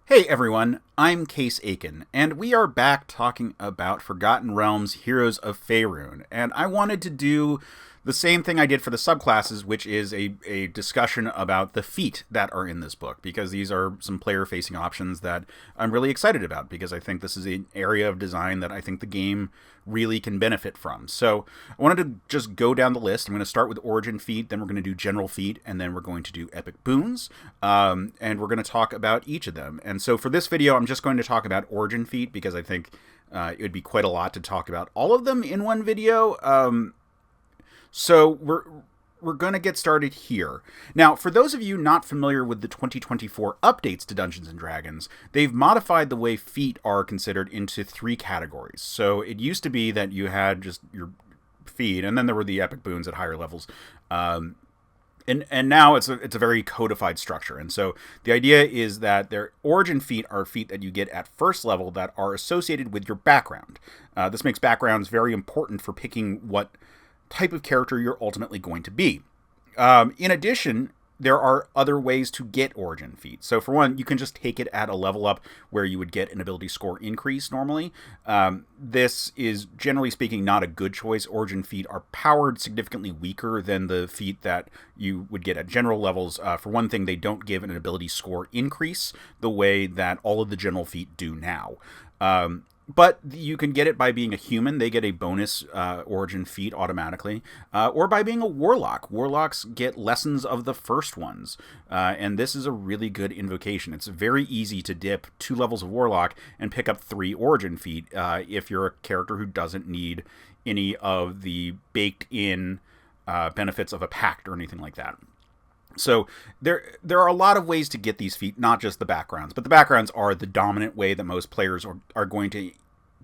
Hey everyone, I'm Case Aiken, and we are back talking about Forgotten Realms Heroes of Faerûn, and I wanted to do the same thing I did for the subclasses, which is a discussion about the feat that are in this book, because these are some player-facing options that I'm really excited about, because I think this is an area of design that I think the game really can benefit from. So I wanted to just go down the list. I'm going to start with Origin Feat, then we're going to do General Feat, and then we're going to do Epic Boons, and we're going to talk about each of them. And so for this video, I'm just going to talk about Origin Feat, because I think it would be quite a lot to talk about all of them in one video. So we're going to get started here. Now, for those of you not familiar with the 2024 updates to Dungeons & Dragons, they've modified the way feat are considered into three categories. So it used to be that you had just your feat, and then there were the epic boons at higher levels. And now it's a very codified structure. And so the idea is that their origin feat are feat that you get at first level that are associated with your background. This makes backgrounds very important for picking what type of character you're ultimately going to be. In addition, there are other ways to get origin feat. So for one, you can just take it at a level up where you would get an ability score increase normally. This is, generally speaking, not a good choice. Origin feat are powered significantly weaker than the feat that you would get at general levels. For one thing, they don't give an ability score increase the way that all of the general feat do now. But you can get it by being a human. They get a bonus origin feat automatically. Or by being a warlock. Warlocks get lessons of the first ones. And this is a really good invocation. It's very easy to dip 2 levels of warlock and pick up 3 origin feat if you're a character who doesn't need any of the baked-in benefits of a pact or anything like that. So there are a lot of ways to get these feat, not just the backgrounds, but the backgrounds are the dominant way that most players are going to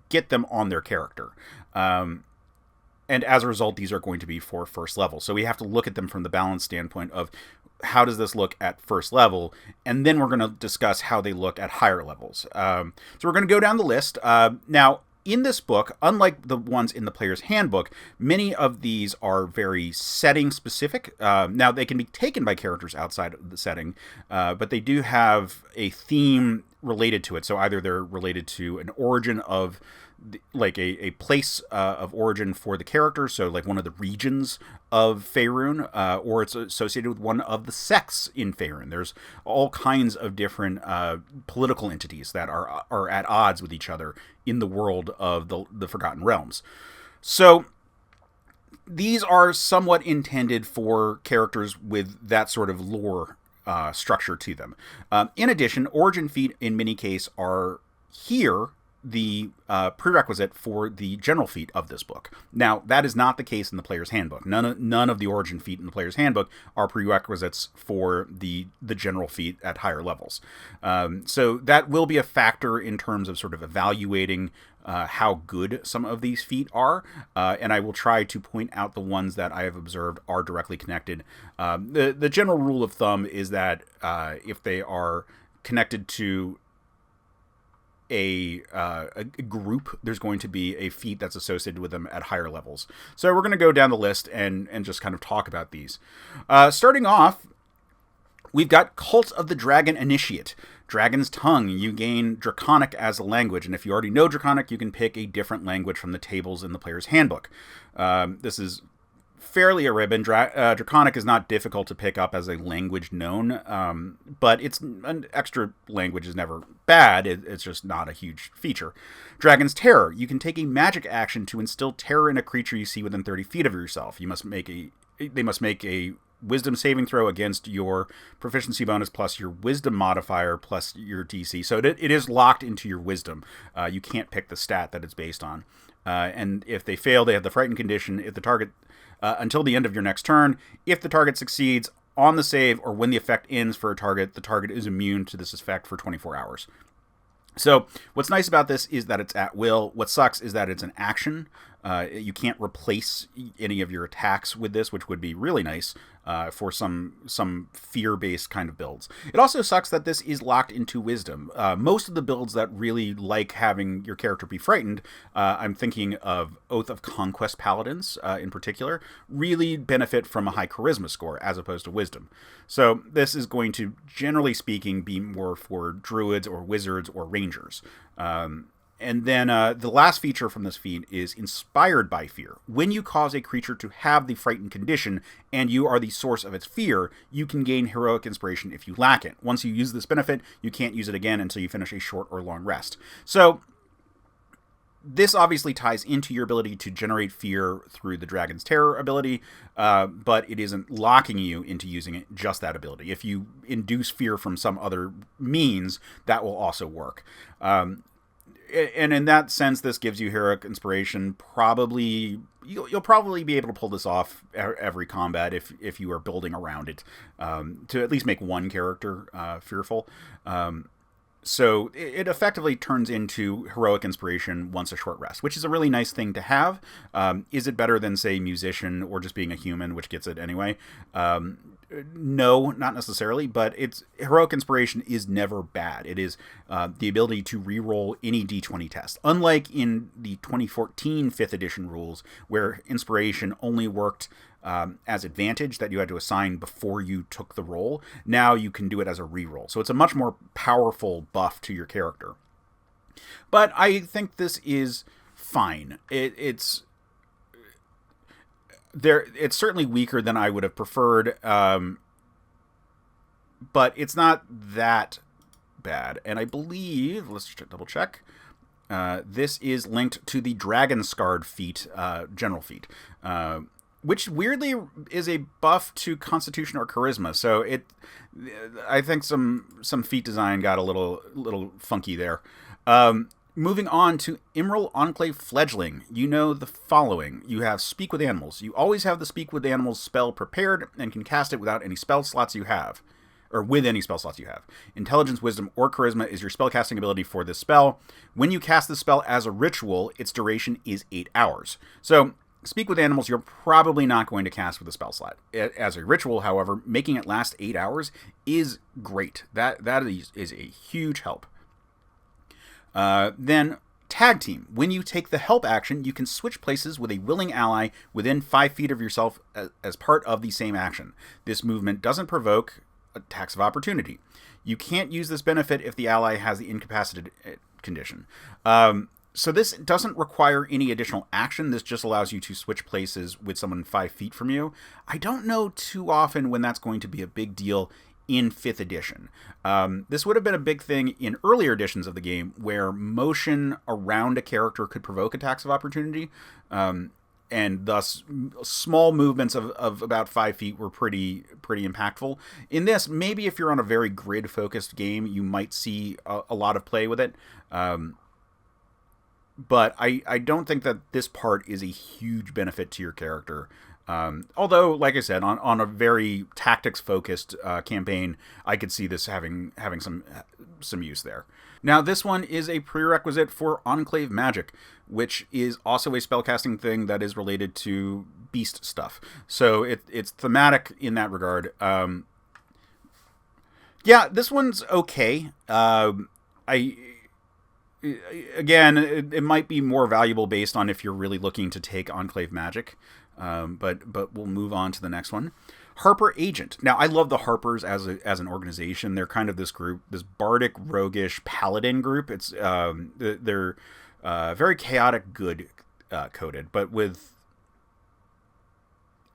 get them on their character. And as a result, these are going to be for first level. So we have to look at them from the balance standpoint of how does this look at first level, and then we're going to discuss how they look at higher levels. So we're going to go down the list. Now, in this book, unlike the ones in the player's handbook, many of these are very setting specific. Now, they can be taken by characters outside of the setting, but they do have a theme related to it. So either they're related to an origin of like a place of origin for the character, so like one of the regions of Faerûn, or it's associated with one of the sects in Faerûn. There's all kinds of different political entities that are at odds with each other in the world of the Forgotten Realms. So these are somewhat intended for characters with that sort of lore structure to them. In addition, origin feat in many cases are here the prerequisite for the general feat of this book. Now, that is not the case in the player's handbook. None of the origin feat in the player's handbook are prerequisites for the general feat at higher levels. So that will be a factor in terms of sort of evaluating how good some of these feat are, and I will try to point out the ones that I have observed are directly connected. The general rule of thumb is that if they are connected to a group, there's going to be a feat that's associated with them at higher levels. So we're going to go down the list and just kind of talk about these. Starting off, we've got Cult of the Dragon Initiate. Dragon's Tongue. You gain Draconic as a language, and if you already know Draconic, you can pick a different language from the tables in the player's handbook. This is fairly a ribbon. Draconic is not difficult to pick up as a language known, but it's an extra language is never bad. It's just not a huge feature. Dragon's Terror. You can take a magic action to instill terror in a creature you see within 30 feet of yourself. They must make a wisdom saving throw against your proficiency bonus plus your wisdom modifier plus your DC. So it is locked into your wisdom. You can't pick the stat that it's based on. And if they fail, they have the frightened condition. If the target until the end of your next turn. If the target succeeds on the save or when the effect ends for a target, the target is immune to this effect for 24 hours. So what's nice about this is that it's at will. What sucks is that it's an action. You can't replace any of your attacks with this, which would be really nice. for some fear-based kind of builds. It also sucks that this is locked into wisdom. Most of the builds that really like having your character be frightened, I'm thinking of Oath of Conquest Paladins in particular, really benefit from a high charisma score as opposed to wisdom. So this is going to, generally speaking, be more for druids or wizards or rangers. And then the last feature from this feat is Inspired by Fear. When you cause a creature to have the frightened condition and you are the source of its fear, you can gain heroic inspiration if you lack it. Once you use this benefit, you can't use it again until you finish a short or long rest. So this obviously ties into your ability to generate fear through the Dragon's Terror ability, but it isn't locking you into using it, just that ability. If you induce fear from some other means, that will also work. And in that sense, this gives you heroic inspiration. Probably you'll probably be able to pull this off every combat if you are building around it, to at least make one character fearful. So it effectively turns into heroic inspiration once a short rest, which is a really nice thing to have. Is it better than, say, musician or just being a human, which gets it anyway? No, not necessarily, but heroic inspiration is never bad. It is the ability to reroll any D20 test. Unlike in the 2014 5th edition rules, where inspiration only worked as advantage that you had to assign before you took the roll, now you can do it as a reroll. So it's a much more powerful buff to your character. But I think this is fine. It's certainly weaker than I would have preferred, but it's not that bad. And I believe, let's double check, this is linked to the Dragon Scarred feat, general feat, which weirdly is a buff to Constitution or Charisma. So I think some feat design got a little funky there. Moving on to Emerald Enclave Fledgling, you know the following. You have Speak with Animals. You always have the Speak with Animals spell prepared and can cast it without any spell slots you have, or with any spell slots you have. Intelligence, Wisdom, or Charisma is your spellcasting ability for this spell. When you cast the spell as a ritual, its duration is 8 hours. So, Speak with Animals, you're probably not going to cast with a spell slot. As a ritual, however, making it last 8 hours is great. That is a huge help. Then Tag Team. When you take the help action, you can switch places with a willing ally within 5 feet of yourself as part of the same action. This movement doesn't provoke attacks of opportunity. You can't use this benefit if the ally has the incapacitated condition. So this doesn't require any additional action. This just allows you to switch places with someone 5 feet from you. I don't know too often when that's going to be a big deal in 5th edition. This would have been a big thing in earlier editions of the game, where motion around a character could provoke attacks of opportunity, and thus small movements of about 5 feet were pretty impactful. In this, maybe if you're on a very grid-focused game, you might see a lot of play with it. But I don't think that this part is a huge benefit to your character. Although, like I said, on a very tactics-focused campaign, I could see this having some use there. Now, this one is a prerequisite for Enclave Magic, which is also a spellcasting thing that is related to beast stuff. So it's thematic in that regard. Yeah, this one's okay. Again, it might be more valuable based on if you're really looking to take Enclave Magic. But we'll move on to the next one. Harper Agent. Now, I love the Harpers as an organization. They're kind of this group, this bardic, roguish paladin group. It's they're very chaotic good coded, but with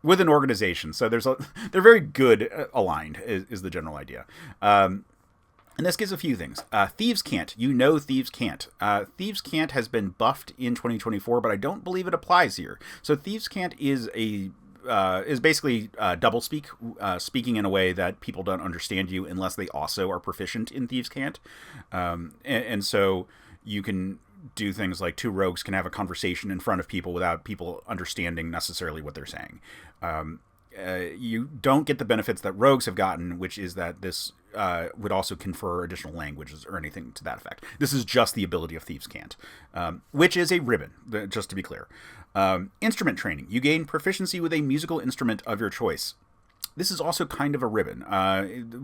an organization. So they're very good aligned is the general idea. And this gives a few things. Thieves' Cant. You know Thieves' Cant. Thieves' Cant has been buffed in 2024, but I don't believe it applies here. So Thieves' Cant is basically double speak, speaking in a way that people don't understand you unless they also are proficient in Thieves' Cant. And so you can do things like two rogues can have a conversation in front of people without people understanding necessarily what they're saying. You don't get the benefits that rogues have gotten, which is that this would also confer additional languages or anything to that effect. This is just the ability of Thieves' Cant, which is a ribbon, just to be clear. Instrument training. You gain proficiency with a musical instrument of your choice. this is also kind of a ribbon.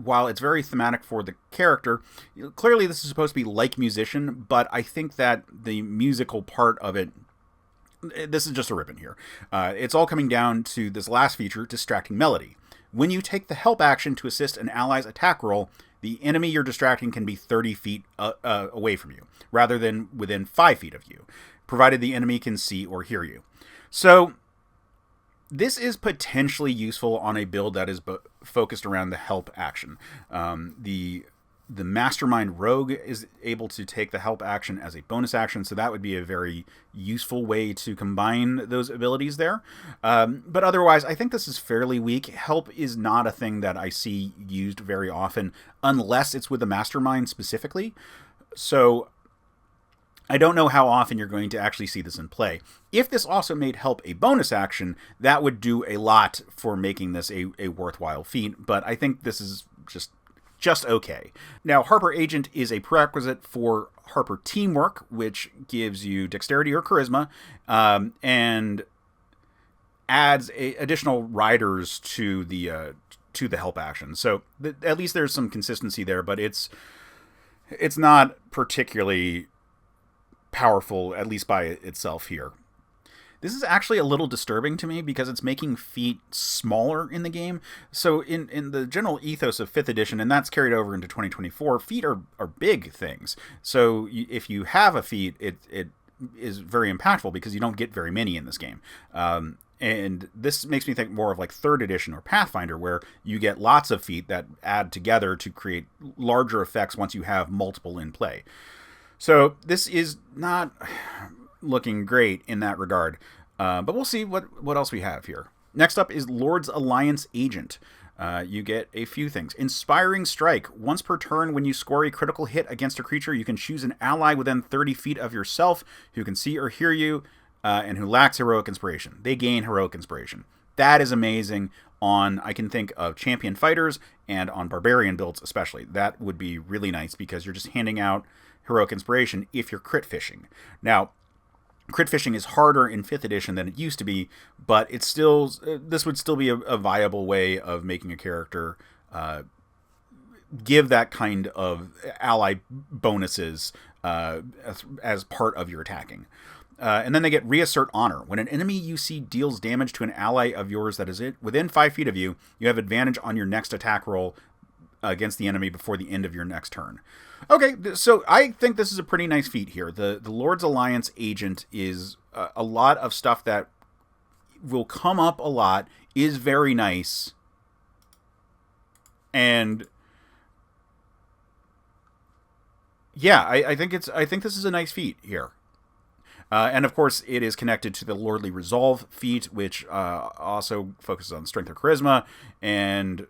While it's very thematic for the character, clearly this is supposed to be like Musician, but I think that the musical part of it, this is just a ribbon here. It's all coming down to this last feature, Distracting Melody. When you take the help action to assist an ally's attack roll, the enemy you're distracting can be 30 feet away from you, rather than within 5 feet of you, provided the enemy can see or hear you. So this is potentially useful on a build that is focused around the help action. The Mastermind Rogue is able to take the help action as a bonus action, so that would be a very useful way to combine those abilities there. But otherwise, I think this is fairly weak. Help is not a thing that I see used very often, unless it's with the Mastermind specifically. So I don't know how often you're going to actually see this in play. If this also made help a bonus action, that would do a lot for making this a worthwhile feat, but I think this is just okay. Now, Harper Agent is a prerequisite for Harper Teamwork, which gives you dexterity or charisma, and adds additional riders to the help action. So at least there's some consistency there, but it's not particularly powerful, at least by itself here. This is actually a little disturbing to me because it's making feat smaller in the game. So in the general ethos of 5th edition, and that's carried over into 2024, feat are big things. So if you have a feat, it is very impactful because you don't get very many in this game. And this makes me think more of like 3rd edition or Pathfinder, where you get lots of feat that add together to create larger effects once you have multiple in play. So this is not looking great in that regard, but we'll see what else we have here. Next up is Lord's Alliance Agent. You get a few things. Inspiring Strike. Once per turn, when you score a critical hit against a creature, you can choose an ally within 30 feet of yourself who can see or hear you and who lacks heroic inspiration. They gain heroic inspiration. That is amazing on, I can think of champion fighters and on barbarian builds especially. That would be really nice because you're just handing out heroic inspiration if you're crit fishing. Now, crit fishing is harder in 5th edition than it used to be, but it's still, this would still be a viable way of making a character give that kind of ally bonuses as part of your attacking. And then they get Reassert Honor. When an enemy you see deals damage to an ally of yours that is within 5 feet of you, you have advantage on your next attack roll against the enemy before the end of your next turn. Okay, so I think this is a pretty nice feat here. The Lord's Alliance Agent is a lot of stuff that will come up a lot, is very nice, and yeah, I think this is a nice feat here. And of course, it is connected to the Lordly Resolve feat, which also focuses on strength or charisma and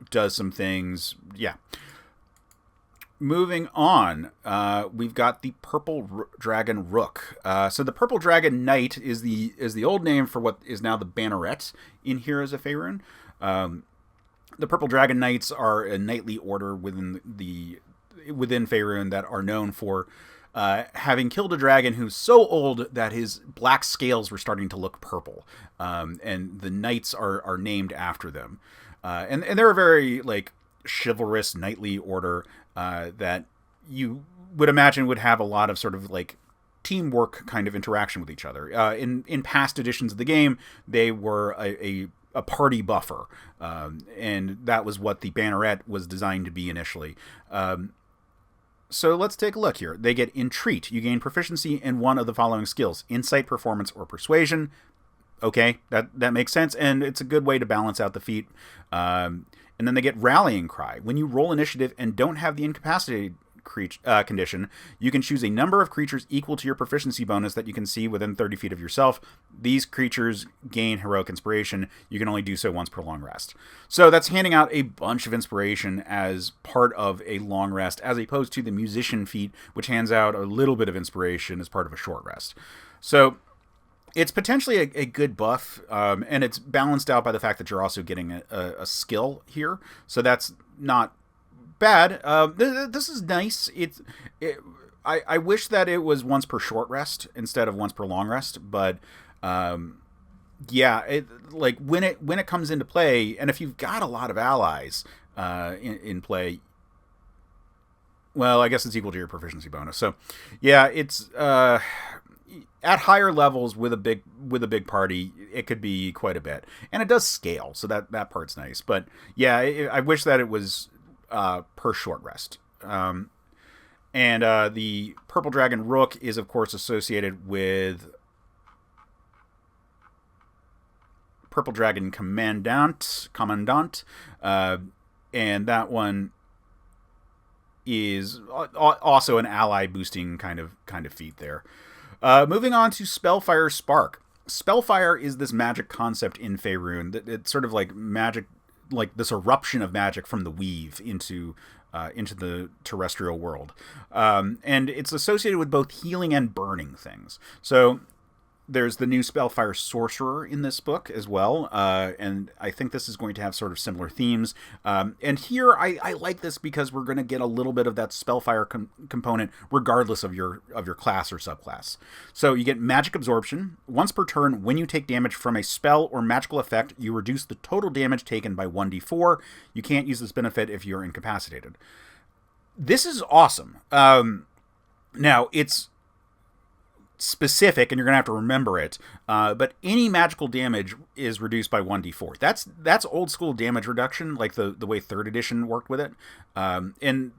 does some things. Yeah. Moving on, we've got the Purple Dragon Rook. So the Purple Dragon Knight is the old name for what is now the Banneret in Heroes of Faerûn. The Purple Dragon Knights are a knightly order within Faerûn that are known for having killed a dragon who's so old that his black scales were starting to look purple, and the knights are named after them. And they're a very like chivalrous knightly order that you would imagine would have a lot of sort of like teamwork kind of interaction with each other. In past editions of the game, they were a party buffer, and that was what the Banneret was designed to be initially. So let's take a look here. They get Entreat. You gain proficiency in one of the following skills: Insight, Performance, or Persuasion. Okay, that makes sense, and it's a good way to balance out the feat. And then they get Rallying Cry. When you roll initiative and don't have the incapacitated condition, you can choose a number of creatures equal to your proficiency bonus that you can see within 30 feet of yourself. These creatures gain heroic inspiration. You can only do so once per long rest. So that's handing out a bunch of inspiration as part of a long rest, as opposed to the Musician feat, which hands out a little bit of inspiration as part of a short rest. So it's potentially a good buff, and it's balanced out by the fact that you're also getting a skill here. So that's not bad. This is nice. I wish that it was once per short rest instead of once per long rest, but Yeah, like when it comes into play, and if you've got a lot of allies in play, well, I guess it's equal to your proficiency bonus. So, yeah, it's at higher levels with a big party, it could be quite a bit, and it does scale, so that part's nice. But yeah, I wish that it was per short rest. And the Purple Dragon Rook is, of course, associated with Purple Dragon Commandant, and that one is also an ally boosting kind of feat there. Moving on to Spellfire Spark. Spellfire is this magic concept in Faerûn. It's sort of like magic, like this eruption of magic from the weave into the terrestrial world, and it's associated with both healing and burning things. So there's the new Spellfire Sorcerer in this book as well, and I think this is going to have sort of similar themes. And here, I like this because we're going to get a little bit of that Spellfire component regardless of your class or subclass. So you get Magic Absorption. Once per turn, when you take damage from a spell or magical effect, you reduce the total damage taken by 1d4. You can't use this benefit if you're incapacitated. This is awesome. Now, it's specific, and you're gonna have to remember it. But any magical damage is reduced by 1d4. That's old school damage reduction, like the way third edition worked with it, and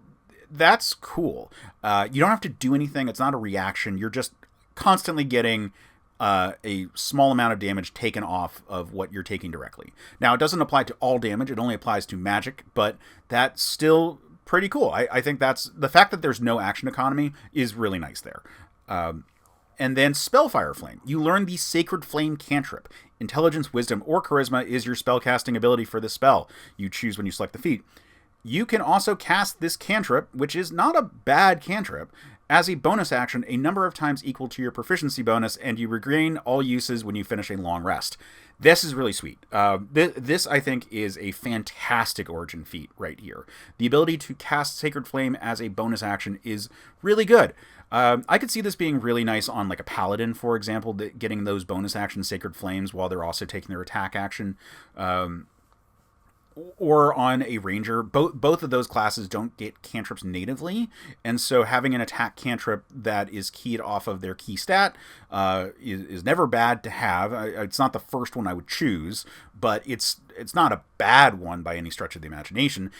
that's cool. You don't have to do anything. It's not a reaction. You're just constantly getting a small amount of damage taken off of what you're taking directly. Now, it doesn't apply to all damage. It only applies to magic, but that's still pretty cool. I think that's the fact that there's no action economy is really nice there. And then Spellfire Flame. You learn the Sacred Flame cantrip. Intelligence, Wisdom, or Charisma is your spellcasting ability for this spell. You choose when you select the feat. You can also cast this cantrip, which is not a bad cantrip, as a bonus action a number of times equal to your proficiency bonus, and you regain all uses when you finish a long rest. This is really sweet. This, I think, is a fantastic Origin feat right here. The ability to cast Sacred Flame as a bonus action is really good. I could see this being really nice on like a Paladin, for example, getting those bonus action Sacred Flames while they're also taking their attack action. Or on a Ranger. Both of those classes don't get cantrips natively, and so having an attack cantrip that is keyed off of their key stat is never bad to have. It's not the first one I would choose, but it's not a bad one by any stretch of the imagination.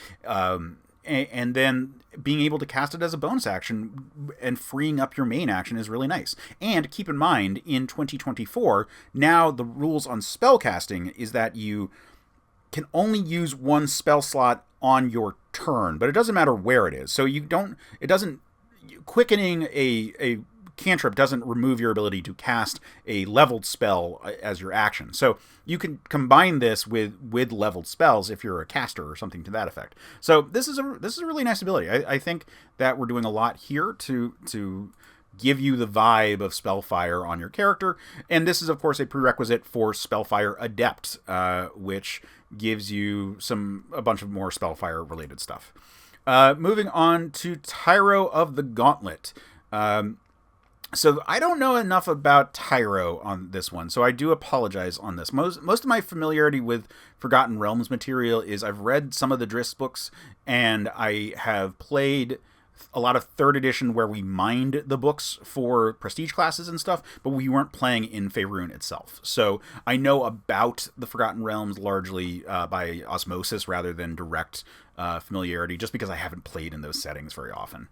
And then being able to cast it as a bonus action and freeing up your main action is really nice. And keep in mind, in 2024, now the rules on spellcasting is that you can only use one spell slot on your turn, but it doesn't matter where it is. So quickening a cantrip doesn't remove your ability to cast a leveled spell as your action. So you can combine this with leveled spells if you're a caster or something to that effect. So this is a really nice ability. I think that we're doing a lot here to give you the vibe of Spellfire on your character. And this is, of course, a prerequisite for Spellfire Adept, which gives you a bunch of more Spellfire related stuff. Moving on to Tyro of the Gauntlet. So I don't know enough about Tyro on this one, so I do apologize on this. Most of my familiarity with Forgotten Realms material is I've read some of the Driss books, and I have played a lot of third edition where we mined the books for prestige classes and stuff, but we weren't playing in Faerûn itself. So I know about the Forgotten Realms largely by osmosis rather than direct familiarity, just because I haven't played in those settings very often.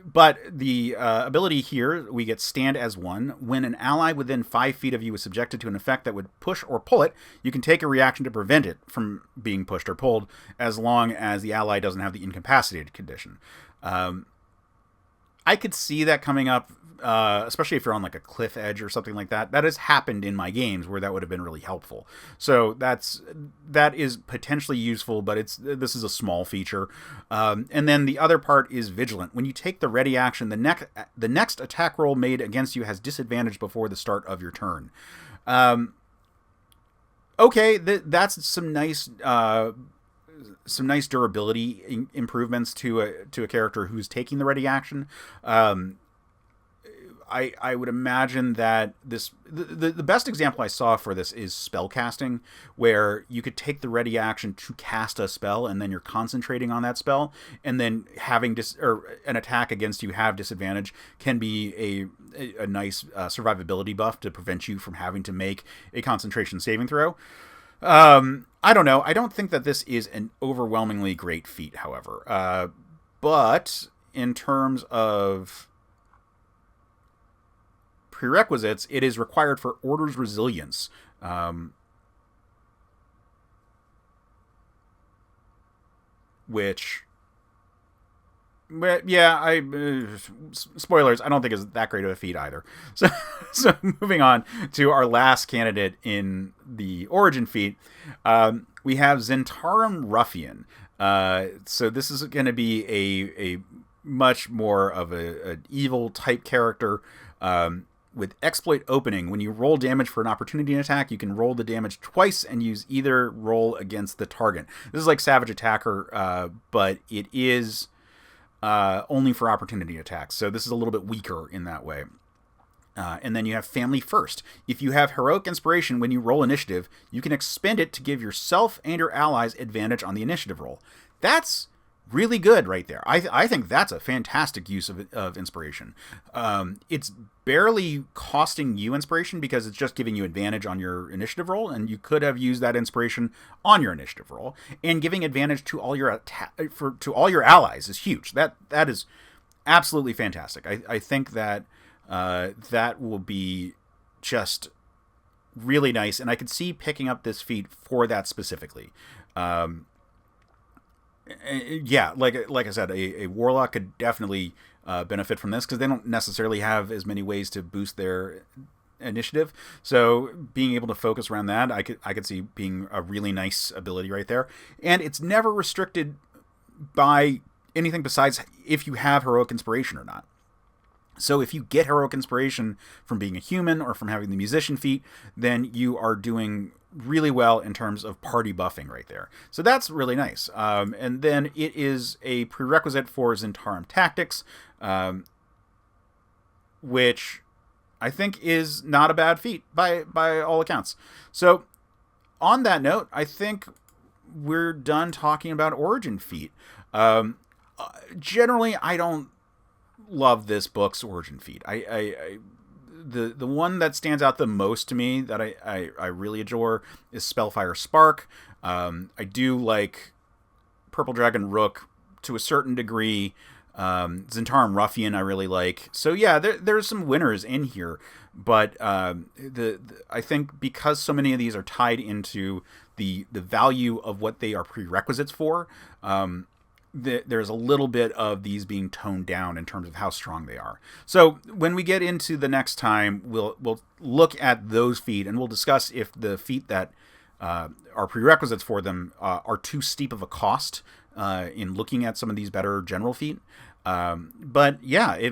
But the ability here, we get Stand as One. When an ally within 5 feet of you is subjected to an effect that would push or pull it, you can take a reaction to prevent it from being pushed or pulled, as long as the ally doesn't have the incapacitated condition. I could see that coming up, especially if you're on like a cliff edge or something like that. That has happened in my games where that would have been really helpful. So that is potentially useful, but this is a small feature. And then the other part is Vigilant. When you take the ready action, the next attack roll made against you has disadvantage before the start of your turn. Okay, that's some nice durability improvements to a character who's taking the ready action. I would imagine that the best example I saw for this is spellcasting, where you could take the ready action to cast a spell, and then you're concentrating on that spell, and then having an attack against you have disadvantage can be a nice survivability buff to prevent you from having to make a concentration saving throw. I don't know. I don't think that this is an overwhelmingly great feat, however. But in terms of prerequisites, it is required for Order's Resilience. Which, yeah, spoilers, I don't think is that great of a feat either. So moving on to our last candidate in the Origin feat, we have Zhentarim Ruffian. So this is going to be a much more of an evil type character, with Exploit Opening. When you roll damage for an opportunity attack, you can roll the damage twice and use either roll against the target. This is like Savage Attacker, but it is only for opportunity attacks. So this is a little bit weaker in that way. And then you have Family First. If you have Heroic Inspiration when you roll initiative, you can expend it to give yourself and your allies advantage on the initiative roll. That's really good right there. I think that's a fantastic use of inspiration. It's barely costing you inspiration because it's just giving you advantage on your initiative roll, and you could have used that inspiration on your initiative roll. And giving advantage to all your to all your allies is huge. That is absolutely fantastic. I think that that will be just really nice, and I could see picking up this feat for that specifically. Yeah, like I said, a warlock could definitely benefit from this because they don't necessarily have as many ways to boost their initiative. So being able to focus around that, I could see being a really nice ability right there. And it's never restricted by anything besides if you have Heroic Inspiration or not. So if you get Heroic Inspiration from being a human or from having the Musician feat, then you are doing really well in terms of party buffing right there. So that's really nice. And then it is a prerequisite for Zhentarim Tactics, which I think is not a bad feat by all accounts. So on that note, I think we're done talking about Origin feat. Generally, I don't love this book's Origin feat. The one that stands out the most to me that I really adore is Spellfire Spark. I do like Purple Dragon Rook to a certain degree. Zhentarim Ruffian I really like. So yeah, there's some winners in here, but I think because so many of these are tied into the value of what they are prerequisites for, there's a little bit of these being toned down in terms of how strong they are. So when we get into the next time, we'll look at those feat, and we'll discuss if the feat that are prerequisites for them are too steep of a cost in looking at some of these better general feat. But yeah,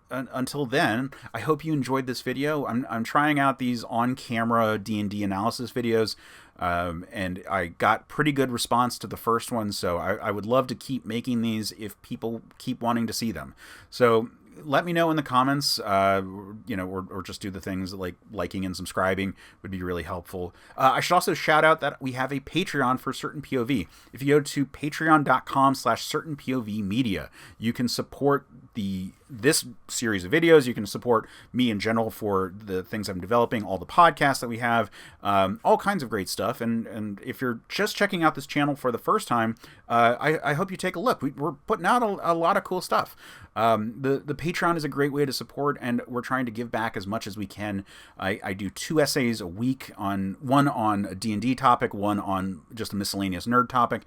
until then, I hope you enjoyed this video. I'm trying out these on-camera D&D analysis videos, and I got pretty good response to the first one, so I would love to keep making these if people keep wanting to see them. So let me know in the comments, or just do the things like liking and subscribing would be really helpful. I should also shout out that we have a Patreon for Certain POV. If you go to patreon.com/certainpovmedia, you can support this series of videos. You can support me in general for the things I'm developing, all the podcasts that we have, all kinds of great stuff. And if you're just checking out this channel for the first time, I hope you take a look. We're putting out a lot of cool stuff. The Patreon is a great way to support, and we're trying to give back as much as we can. I do 2 essays a week, one on a D&D topic, one on just a miscellaneous nerd topic.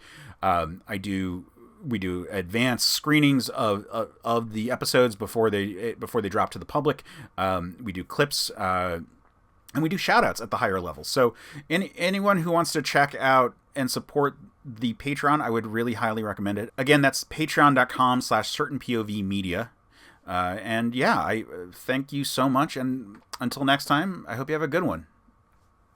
We do advanced screenings of the episodes before they drop to the public. We do clips, and we do shoutouts at the higher levels. So anyone who wants to check out and support the Patreon, I would really highly recommend it. Again, that's patreon.com/certainpovmedia. And yeah, I thank you so much. And until next time, I hope you have a good one.